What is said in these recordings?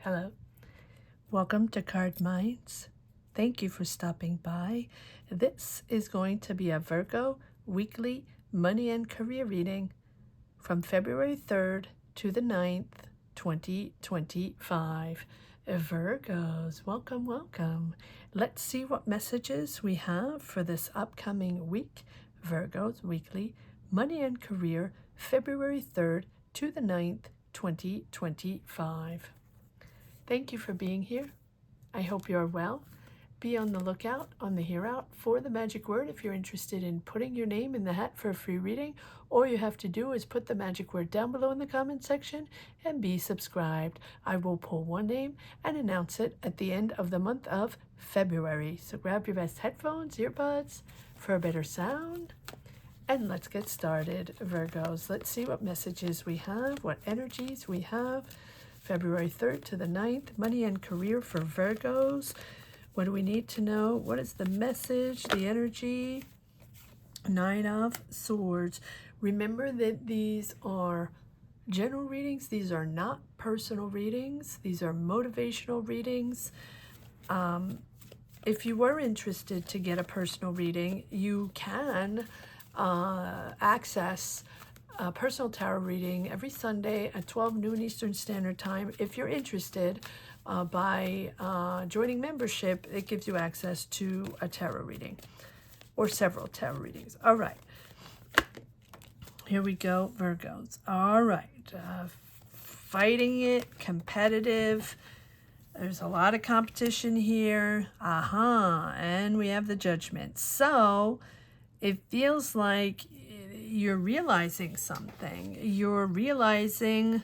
Hello, welcome to Cardminds. Thank you for stopping by. This is going to be a Virgo weekly money and career reading from February 3rd to the 9th, 2025. Virgos, welcome, welcome. Let's see what messages we have for this upcoming week. Virgos weekly money and career, February 3rd to the 9th, 2025. Thank you for being here. I hope you're well. Be on the lookout on the here out for the magic word if you're interested in putting your name in the hat for a free reading. All you have to do is put the magic word down below in the comment section and be subscribed. I will pull one name and announce it at the end of the month of February. So grab your best headphones, earbuds for a better sound. And let's get started, Virgos. Let's see what messages we have, what energies we have. February 3rd to the 9th, money and career for Virgos. What do we need to know? What is the message, the energy? 9 of Swords. Remember that these are general readings. These are not personal readings. These are motivational readings. If you were interested to get a personal reading, you can access a personal tarot reading every Sunday at 12 noon Eastern Standard Time. If you're interested, by joining membership, it gives you access to a tarot reading or several tarot readings. All right. Here we go, Virgos. All right. Fighting it, competitive. There's a lot of competition here. And we have the Judgment. So it feels like you're realizing something. You're realizing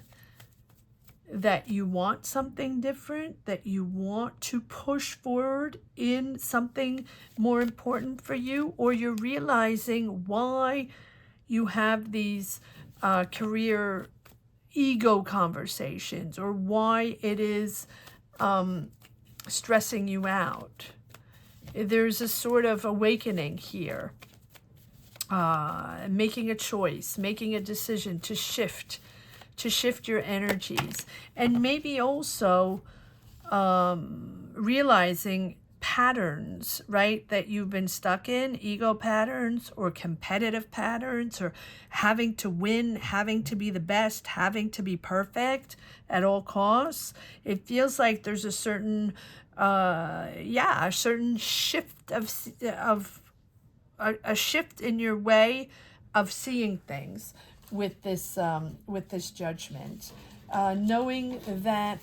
that you want something different, that you want to push forward in something more important for you, or you're realizing why you have these career ego conversations, or why it is stressing you out. There's a sort of awakening here. Making a choice, making a decision to shift your energies, and maybe also realizing patterns, right, that you've been stuck in, ego patterns or competitive patterns, or having to win, having to be the best, having to be perfect at all costs. It feels like there's a certain a certain shift of a shift in your way of seeing things with this Judgment, knowing that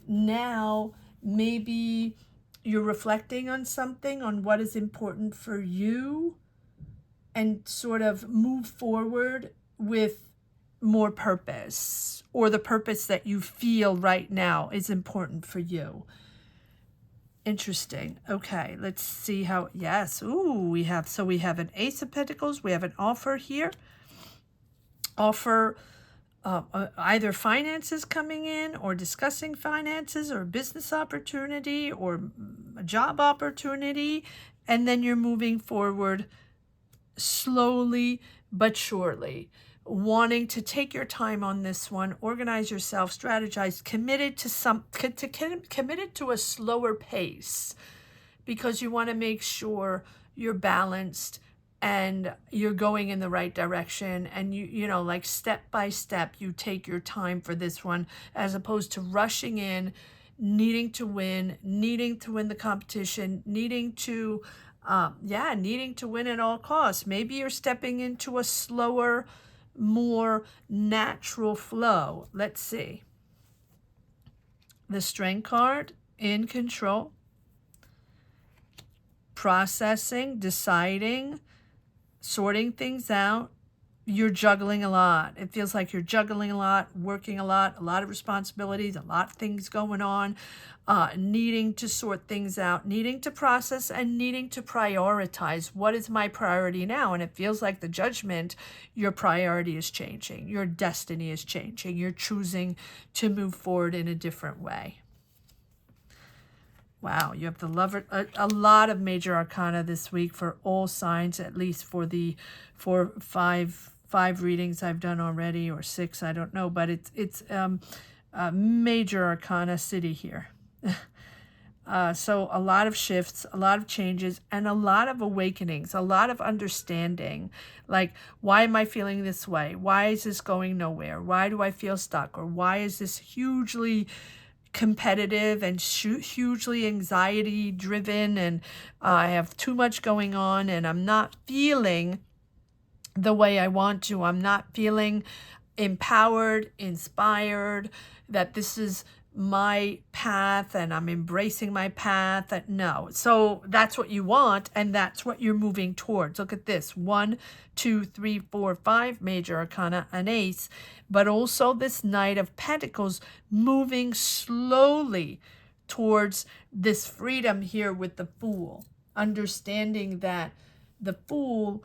now maybe you're reflecting on something, on what is important for you, and sort of move forward with more purpose, or the purpose that you feel right now is important for you. Interesting. Okay, let's see how, yes, ooh, we have an Ace of Pentacles, we have an offer here. Offer, either finances coming in, or discussing finances, or business opportunity, or a job opportunity, and then you're moving forward slowly but surely, wanting to take your time on this one, organize yourself, strategize, committed to a slower pace, because you want to make sure you're balanced and you're going in the right direction, and you know, like step by step, you take your time for this one, as opposed to rushing in, needing to win the competition, needing to win at all costs. Maybe you're stepping into a slower, more natural flow. Let's see. The Strength card, in control, processing, deciding, sorting things out. You're juggling a lot. It feels like you're juggling a lot, working a lot of responsibilities, a lot of things going on, needing to sort things out, needing to process, and needing to prioritize. What is my priority now? And it feels like the Judgment, your priority is changing. Your destiny is changing. You're choosing to move forward in a different way. Wow, you have the Lover. A lot of major arcana this week for all signs, at least for the five readings I've done already, or 6, I don't know, but it's major arcana city here. So a lot of shifts, a lot of changes, and a lot of awakenings, a lot of understanding. Like, why am I feeling this way? Why is this going nowhere? Why do I feel stuck? Or why is this hugely competitive and hugely anxiety driven, and I have too much going on and I'm not feeling the way I want to. I'm not feeling empowered, inspired, that this is my path and I'm embracing my path. No. So that's what you want, and that's what you're moving towards. Look at this. 1, 2, 3, 4, 5 major arcana, an ace, but also this Knight of Pentacles moving slowly towards this freedom here with the Fool. Understanding that the Fool,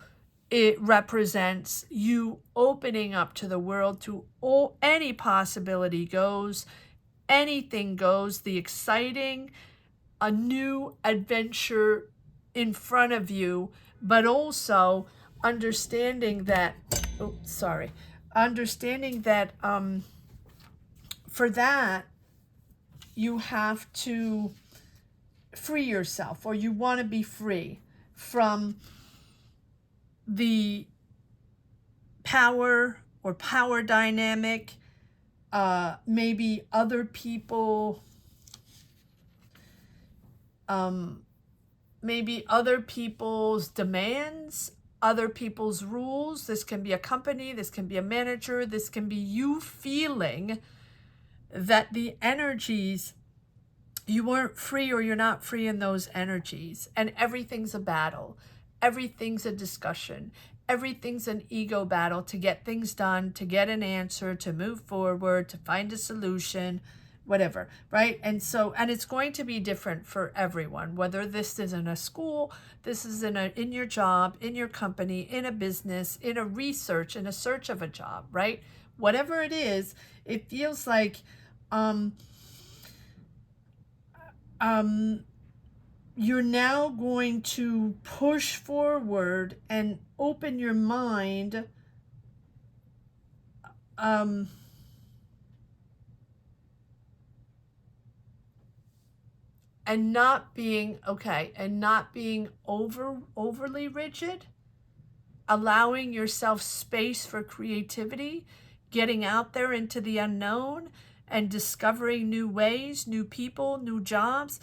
it represents you opening up to the world, to any possibility goes, anything goes, the exciting, a new adventure in front of you, but also understanding that, understanding that for that, you have to free yourself, or you want to be free from the power or power dynamic, maybe other people, maybe other people's demands, other people's rules. This can be a company, this can be a manager, this can be you feeling that the energies, you weren't free, or you're not free in those energies, and everything's a battle. Everything's a discussion. Everything's an ego battle to get things done, to get an answer, to move forward, to find a solution, whatever, right? And so, and it's going to be different for everyone, whether this is in a school, this is in your job, in your company, in a business, in a research, in a search of a job, right? Whatever it is, it feels like, you're now going to push forward and open your mind, and not being overly rigid, allowing yourself space for creativity, getting out there into the unknown and discovering new ways, new people, new jobs.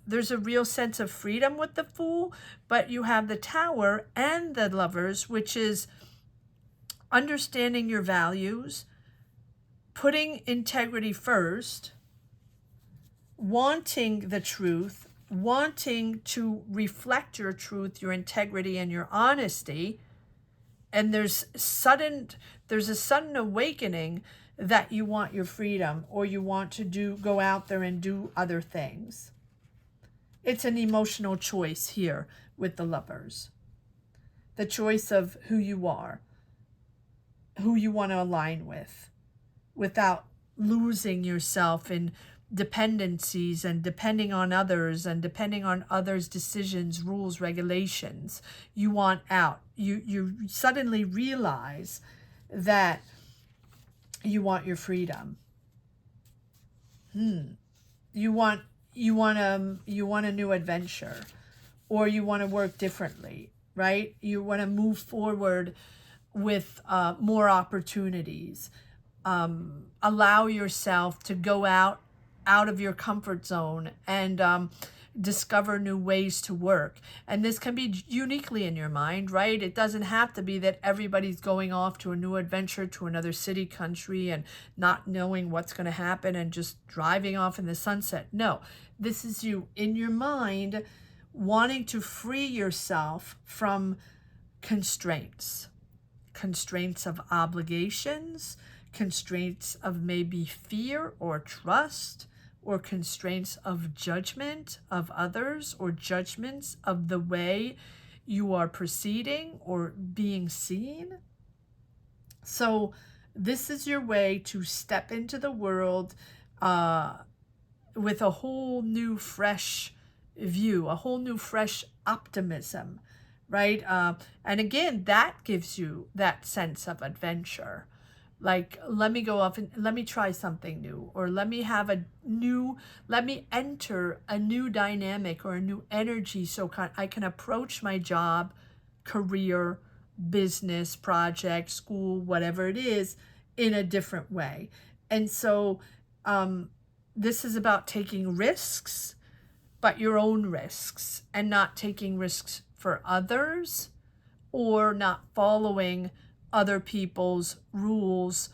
There's a real sense of freedom with the Fool, but you have the Tower and the Lovers, which is understanding your values, putting integrity first, wanting the truth, wanting to reflect your truth, your integrity, and your honesty. And there's a sudden awakening that you want your freedom, or you want to go out there and do other things. It's an emotional choice here with the Lovers. The choice of who you are, who you want to align with, without losing yourself in dependencies and depending on others and depending on others' decisions, rules, regulations. You want out. You suddenly realize that you want your freedom. You want a new adventure, or you want to work differently, right? You want to move forward with more opportunities. Allow yourself to go out of your comfort zone and discover new ways to work. And this can be uniquely in your mind, right? It doesn't have to be that everybody's going off to a new adventure to another city, country, and not knowing what's going to happen and just driving off in the sunset. No, this is you in your mind wanting to free yourself from constraints of obligations, constraints of maybe fear or trust, or constraints of judgment of others, or judgments of the way you are proceeding or being seen. So this is your way to step into the world with a whole new fresh view, a whole new fresh optimism, right? And again, that gives you that sense of adventure, Like, let me go off and let me try something new, or let me enter a new dynamic or a new energy so I can approach my job, career, business, project, school, whatever it is, in a different way. And so this is about taking risks, but your own risks, and not taking risks for others, or not following other people's rules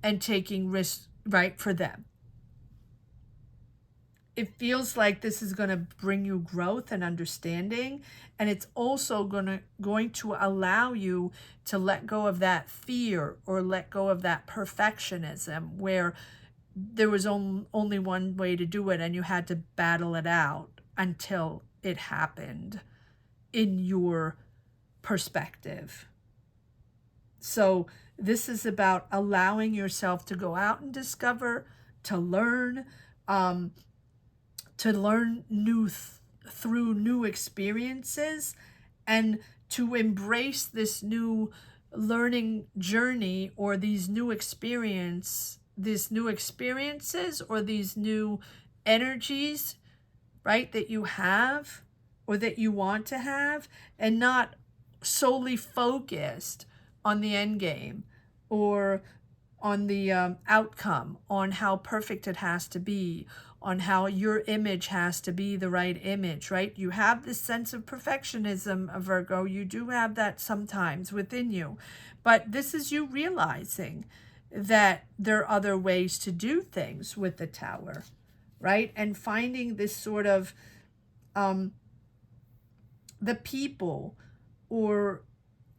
and taking risks right for them. It feels like this is going to bring you growth and understanding, and it's also going to allow you to let go of that fear, or let go of that perfectionism where there was only one way to do it and you had to battle it out until it happened in your perspective. So this is about allowing yourself to go out and discover, to learn through new experiences, and to embrace this new learning journey, or these new experiences, or these new energies, right, that you have or that you want to have, and not solely focused on the end game, or on the outcome, on how perfect it has to be, on how your image has to be the right image, right? You have this sense of perfectionism, Virgo. You do have that sometimes within you. But this is you realizing that there are other ways to do things with the Tower, right? And finding this sort of the people, or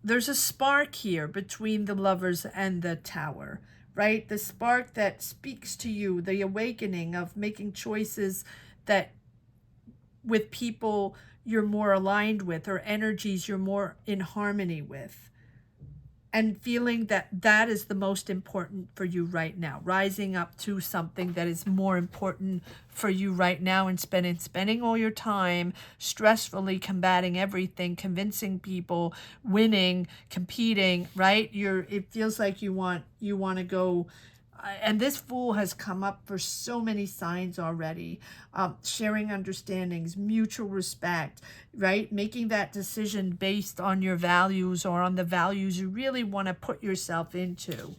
there's a spark here between the Lovers and the Tower, right? The spark that speaks to you, the awakening of making choices that with people you're more aligned with, or energies you're more in harmony with, and feeling that that is the most important for you right now, rising up to something that is more important for you right now, and spending all your time stressfully combating everything, convincing people, winning, competing, right? It feels like you want to go, and this Fool has come up for so many signs already. Sharing understandings, mutual respect, right? Making that decision based on your values, or on the values you really want to put yourself into.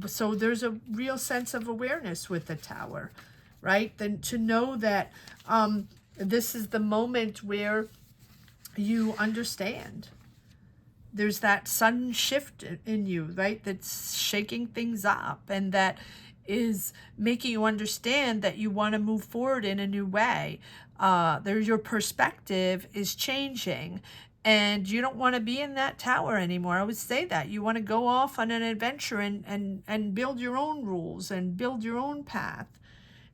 So there's a real sense of awareness with the Tower, right? Then to know that this is the moment where you understand. There's that sudden shift in you, right? That's shaking things up, and that is making you understand that you want to move forward in a new way. Your perspective is changing, and you don't want to be in that tower anymore. I would say that you want to go off on an adventure and build your own rules and build your own path.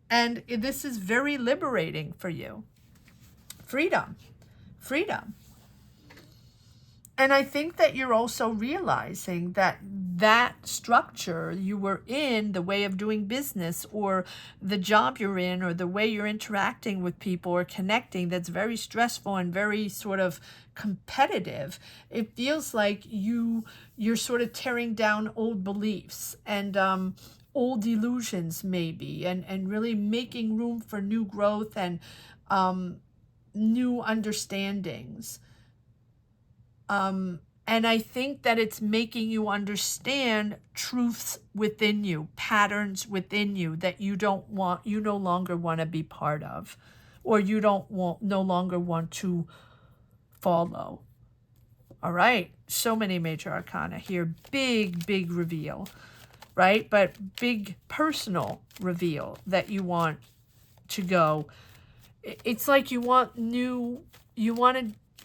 And this is very liberating for you. Freedom. And I think that you're also realizing that that structure you were in, the way of doing business, or the job you're in, or the way you're interacting with people or connecting, that's very stressful and very sort of competitive. It feels like you're sort of tearing down old beliefs and old illusions maybe, and really making room for new growth and new understandings. And I think that it's making you understand truths within you, patterns within you that you no longer want to be part of, or you no longer want to follow. All right. So many major arcana here. Big reveal, right? But big personal reveal that you want to go. It's like you want to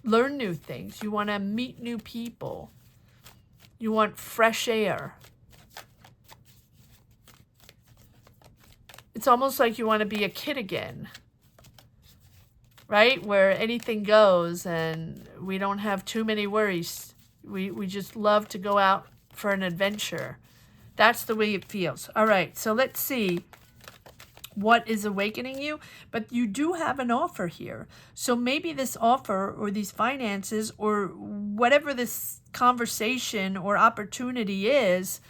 learn new things. You want to meet new people. You want fresh air. It's almost like you want to be a kid again, right? Where anything goes and we don't have too many worries. We just love to go out for an adventure. That's the way it feels. All right, so let's see what is awakening you. But you do have an offer here. So maybe this offer, or these finances, or whatever this conversation or opportunity is,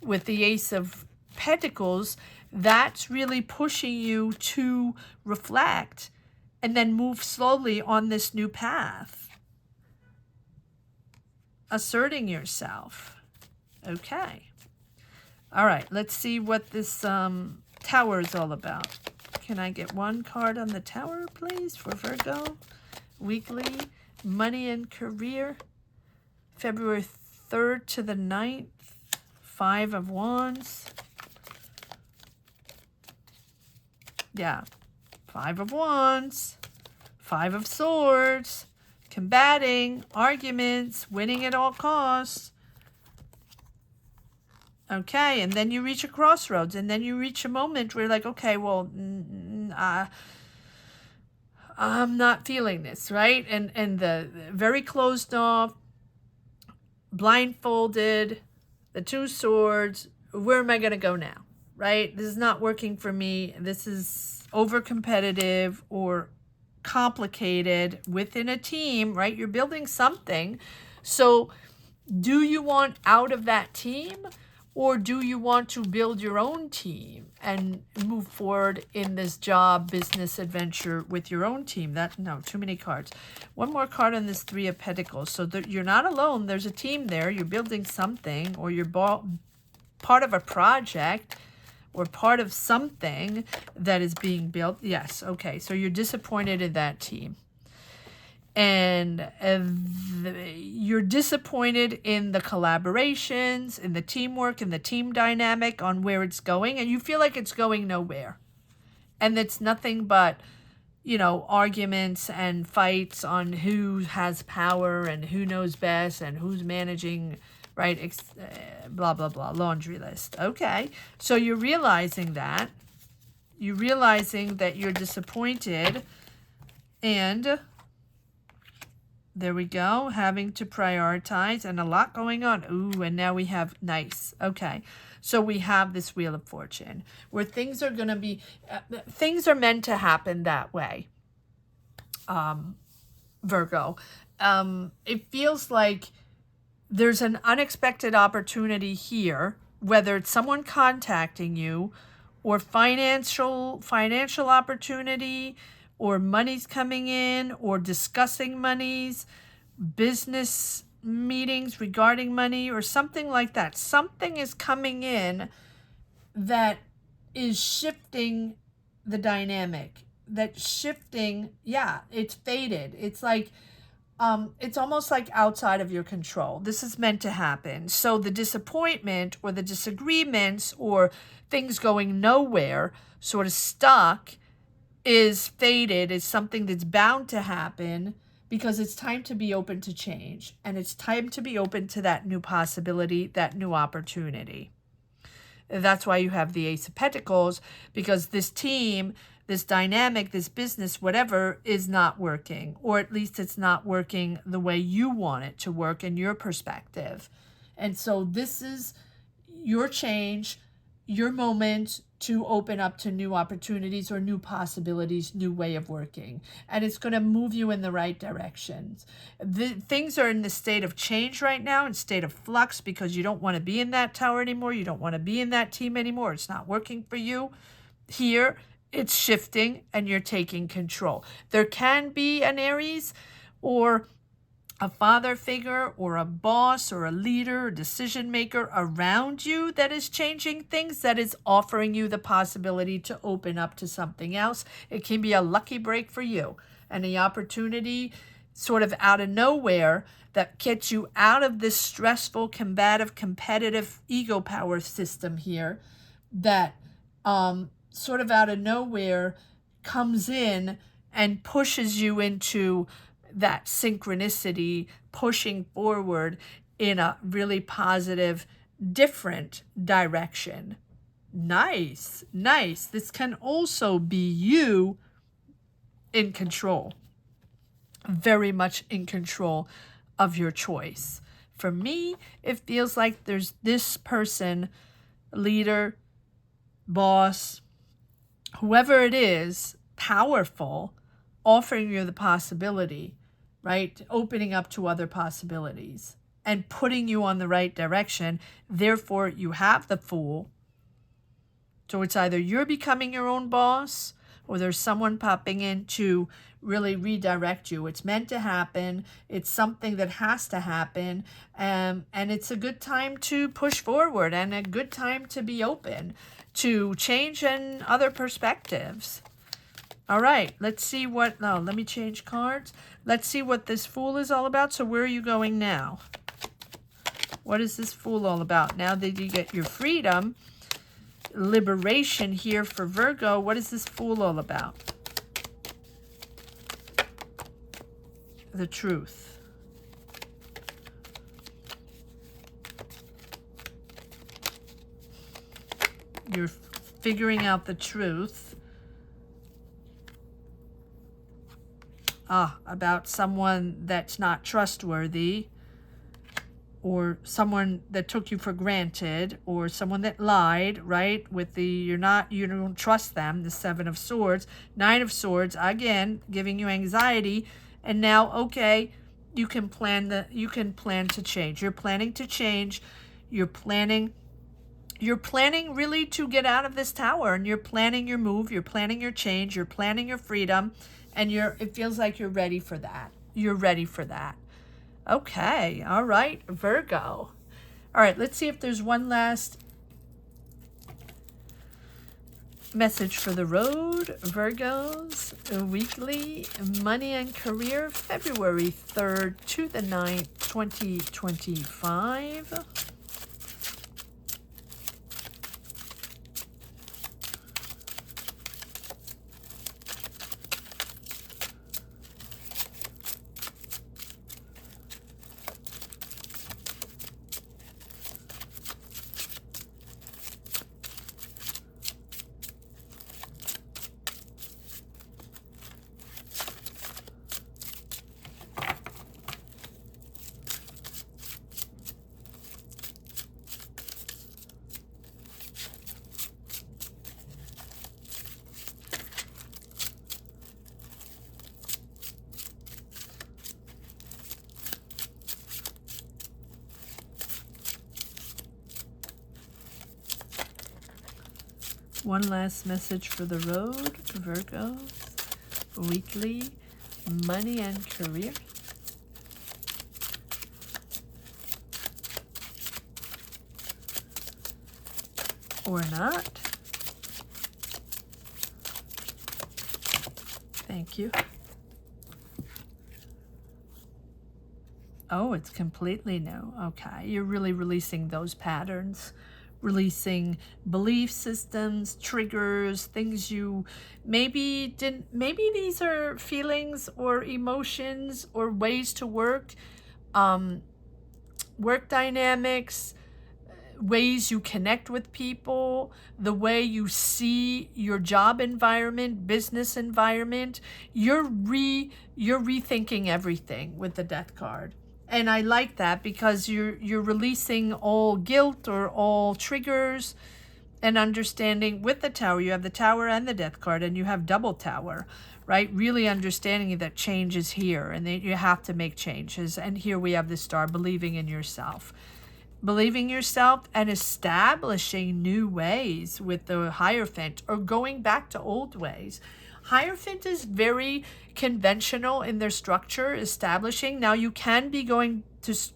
with the Ace of Pentacles, that's really pushing you to reflect and then move slowly on this new path. Asserting yourself. Okay. All right, let's see what this Tower is all about. Can I get one card on the Tower, please, for Virgo? Weekly, money and career, February 3rd to the 9th, 5 of Wands. Yeah, 5 of Wands, 5 of Swords, combating, arguments, winning at all costs. Okay, and then you reach a crossroads, and then you reach a moment where you're like, okay, well, I'm not feeling this, right? And the very closed off, blindfolded, the 2 swords, where am I going to go now, right? This is not working for me. This is over competitive or complicated within a team, right? You're building something. So do you want out of that team, or do you want to build your own team and move forward in this job, business, adventure with your own team? No, too many cards. One more card on this 3 of Pentacles. So you're not alone. There's a team there. You're building something, or you're part of a project, or part of something that is being built. Yes, okay. So you're disappointed in that team. And you're disappointed in the collaborations, in the teamwork, in the team dynamic, on where it's going, and you feel like it's going nowhere. And it's nothing but, you know, arguments and fights on who has power and who knows best and who's managing, right? Blah, blah, blah, laundry list. Okay, so you're realizing that. You're realizing that you're disappointed, and there we go, having to prioritize, and a lot going on. Ooh, and now we have nice. Okay, so we have this Wheel of Fortune where things are going to be, things are meant to happen that way, Virgo. It feels like there's an unexpected opportunity here, whether it's someone contacting you, or financial opportunity, or money's coming in, or discussing monies, business meetings regarding money, or something like that. Something is coming in that is shifting the dynamic. That's shifting, yeah, it's faded. It's like, it's almost like outside of your control. This is meant to happen. So the disappointment, or the disagreements, or things going nowhere, sort of stuck, is faded, is something that's bound to happen, because it's time to be open to change, and it's time to be open to that new possibility, that new opportunity. That's why you have the Ace of Pentacles, because this team, this dynamic, this business, whatever, is not working, or at least it's not working the way you want it to work in your perspective. And so this is your change, your moment to open up to new opportunities or new possibilities, new way of working. And it's going to move you in the right directions. Things are in the state of change right now, in state of flux, because you don't want to be in that tower anymore. You don't want to be in that team anymore. It's not working for you. Here, it's shifting, and you're taking control. There can be an Aries, or a father figure, or a boss, or a leader, or decision maker around you that is changing things, that is offering you the possibility to open up to something else. It can be a lucky break for you, and the opportunity sort of out of nowhere that gets you out of this stressful, combative, competitive ego power system here, that sort of out of nowhere comes in and pushes you into that synchronicity, pushing forward in a really positive, different direction. Nice, nice. This can also be you in control, very much in control of your choice. For me, it feels like there's this person, leader, boss, whoever it is, powerful, offering you the possibility, right? Opening up to other possibilities. and putting you on the right direction. Therefore, you have the Fool. So it's either you're becoming your own boss or there's someone popping in to really redirect you. It's meant to happen. It's something that has to happen. And it's a good time to push forward and a good time to be open to change and other perspectives. All right, let's see what, no, let me change cards. Let's see what this Fool is all about. So where are you going now? What is this Fool all about? Now that you get your freedom, liberation here for Virgo, what is this Fool all about? The truth. You're figuring out the truth. About someone that's not trustworthy, or someone that took you for granted, or someone that lied, right? With the, you don't trust them, the Seven of Swords, Nine of Swords, again, giving you anxiety. And now, okay, you can plan to change. You're planning to change. You're planning really to get out of this tower, and you're planning your move, you're planning your change, you're planning your freedom, and it feels like you're ready for that. You're ready for that. Okay, all right, Virgo. All right, let's see if there's one last message for the road. Virgos, weekly money and career, February 3rd to the 9th, 2025. One last message for the road, Virgos, weekly money and career. Or not. Thank you. Oh, it's completely new. Okay, you're really releasing those patterns, releasing belief systems, triggers, things you maybe didn't, maybe these are feelings or emotions or ways to work, work dynamics, ways you connect with people, the way you see your job environment, business environment. You're rethinking everything with the Death card. And I like that because you're releasing all guilt or all triggers and understanding. With the Tower, you have the Tower and the Death card, and you have double Tower, right? Really understanding that change is here and that you have to make changes. And here we have the Star, believing in yourself. Believing yourself and establishing new ways with the Hierophant, or going back to old ways. Hierophant is very conventional in their structure, establishing. Now you can be going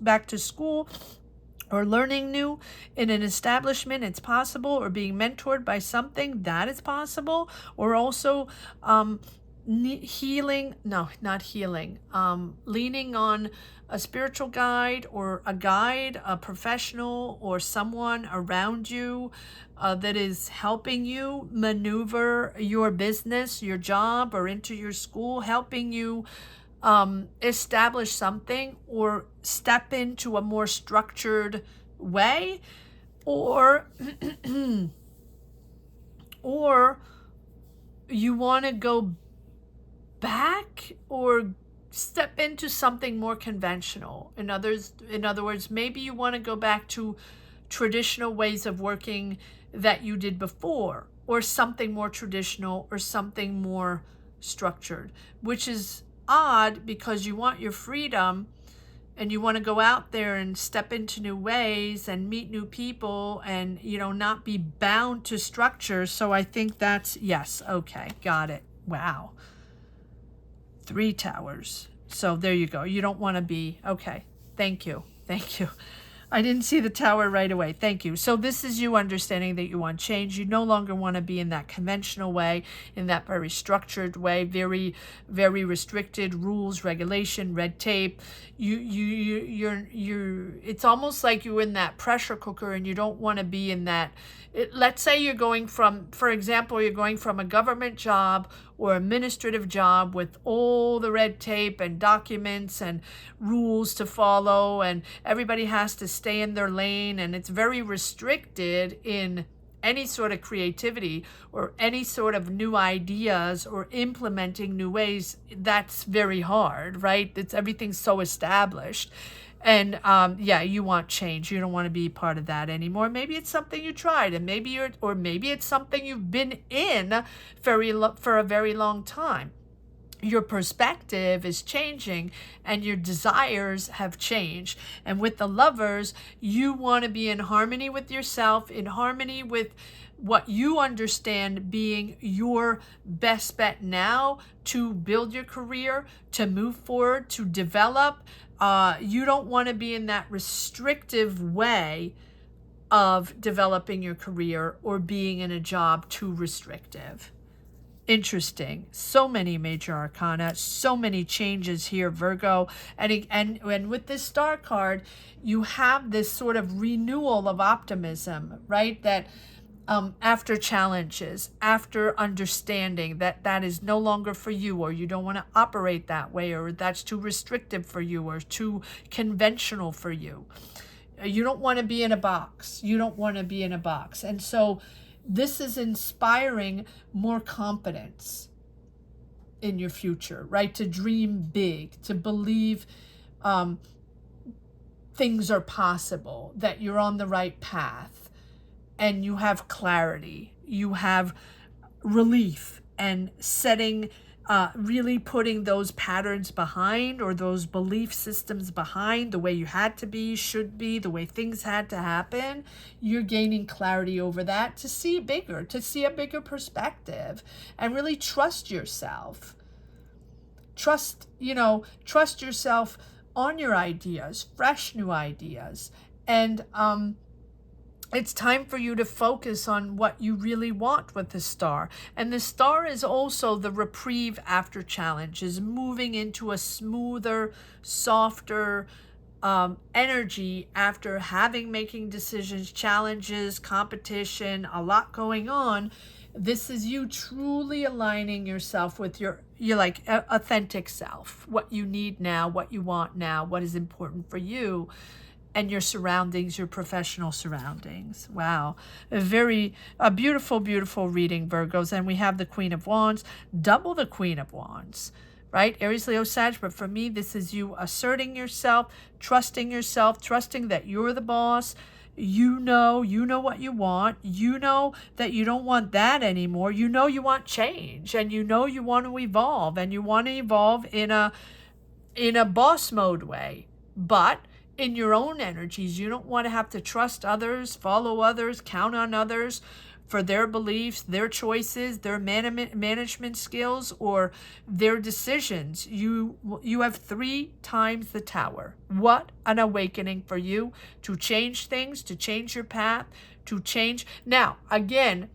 back to school or learning new in an establishment. It's possible. Or being mentored by something, that is possible. Or also healing, no, not healing, leaning on a spiritual guide or a guide, a professional or someone around you that is helping you maneuver your business, your job, or into your school, helping you establish something or step into a more structured way, or or you want to go back or step into something more conventional. In other words, maybe you want to go back to traditional ways of working that you did before, or something more traditional or something more structured, which is odd because you want your freedom and you want to go out there and step into new ways and meet new people and, you know, not be bound to structure. So I think that's, yes, okay, got it. Wow. 3 towers. So there you go. You don't want to be, okay, thank you. Thank you. I didn't see the tower right away. Thank you. So this is you understanding that you want change. You no longer want to be in that conventional way, in that very structured way, very, very restricted rules, regulation, red tape. It's almost like you're in that pressure cooker and you don't want to be in that. Let's say you're going from, for example, you're going from a government job or administrative job with all the red tape and documents and rules to follow, and everybody has to stay in their lane, and it's very restricted in any sort of creativity or any sort of new ideas or implementing new ways. That's very hard, right? Everything's so established. And yeah, you want change. You don't want to be part of that anymore. Maybe it's something you tried, and maybe it's something you've been in for a very long time. Your perspective is changing and your desires have changed. And with the Lovers, you want to be in harmony with yourself, in harmony with what you understand being your best bet now to build your career, to move forward, to develop. You don't want to be in that restrictive way of developing your career or being in a job too restrictive. Interesting. So many major arcana, so many changes here, Virgo. And with this star card, you have this sort of renewal of optimism, right? That after challenges, after understanding that is no longer for you, or you don't want to operate that way, or that's too restrictive for you, or too conventional for you. You don't want to be in a box. You don't want to be in a box. And so this is inspiring more confidence in your future, right? To dream big, to believe things are possible, that you're on the right path, and you have clarity, you have relief, and setting, really putting those patterns behind, or those belief systems behind, the way you had to be, should be, the way things had to happen. You're gaining clarity over that to see bigger, to see a bigger perspective, and really trust yourself. Trust yourself on your ideas, fresh new ideas. And it's time for you to focus on what you really want with the star. And the star is also the reprieve after challenges, moving into a smoother, softer energy after making decisions, challenges, competition, a lot going on. This is you truly aligning yourself with your like authentic self, what you need now, what you want now, what is important for you, and your surroundings, your professional surroundings. Wow. A beautiful, beautiful reading, Virgos. And we have the Queen of Wands, double the Queen of Wands, right? Aries, Leo, Sag. But for me, this is you asserting yourself, trusting that you're the boss. You know what you want. You know that you don't want that anymore. You know you want change, and you know you want to evolve, and you want to evolve in a boss mode way. But in your own energies, you don't want to have to trust others, follow others, count on others for their beliefs, their choices, their management skills, or their decisions. You have 3 times the Tower. What an awakening for you to change things, to change your path, to change. Now, again,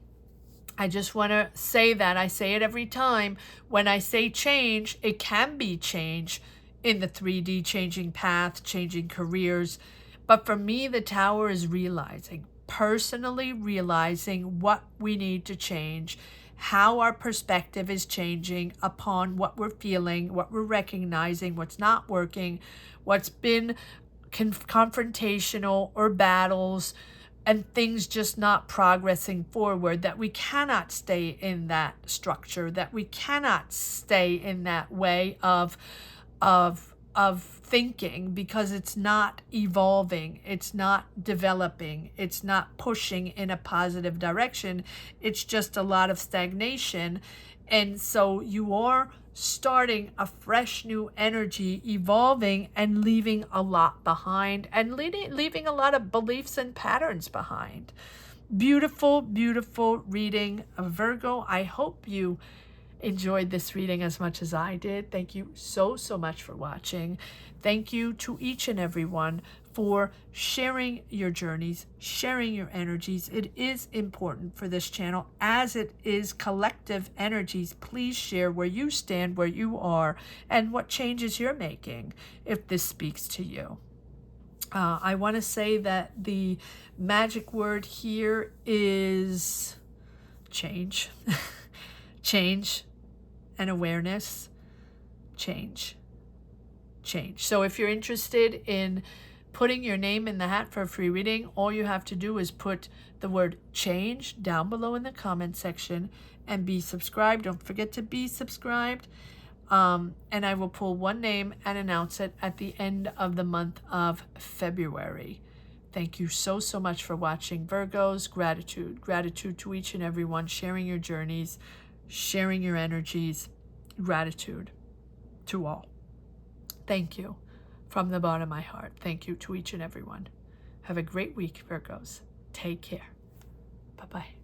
I just want to say that I say it every time. When I say change, it can be change in the 3D, changing path, changing careers. But for me, the Tower is personally realizing what we need to change, how our perspective is changing upon what we're feeling, what we're recognizing, what's not working, what's been confrontational or battles, and things just not progressing forward, that we cannot stay in that structure, that we cannot stay in that way of of thinking, because it's not evolving, it's not developing, it's not pushing in a positive direction. It's just a lot of stagnation. And so you are starting a fresh new energy, evolving and leaving a lot behind, and leaving a lot of beliefs and patterns behind. Beautiful, beautiful reading of Virgo. I hope you enjoyed this reading as much as I did. Thank you so much for watching. Thank you to each and every one for sharing your journeys, sharing your energies. It is important for this channel, as it is collective energies. Please share where you stand, where you are, and what changes you're making if this speaks to you. I want to say that the magic word here is change. Change and awareness. Change. So if you're interested in putting your name in the hat for a free reading, all you have to do is put the word change down below in the comment section and be subscribed. Don't forget to be subscribed. And I will pull one name and announce it at the end of the month of February. Thank you so much for watching, Virgos. Gratitude to each and every one, sharing your journeys, sharing your energies. Gratitude to all. Thank you from the bottom of my heart. Thank you to each and every one. Have a great week, Virgos. Take care. Bye-bye.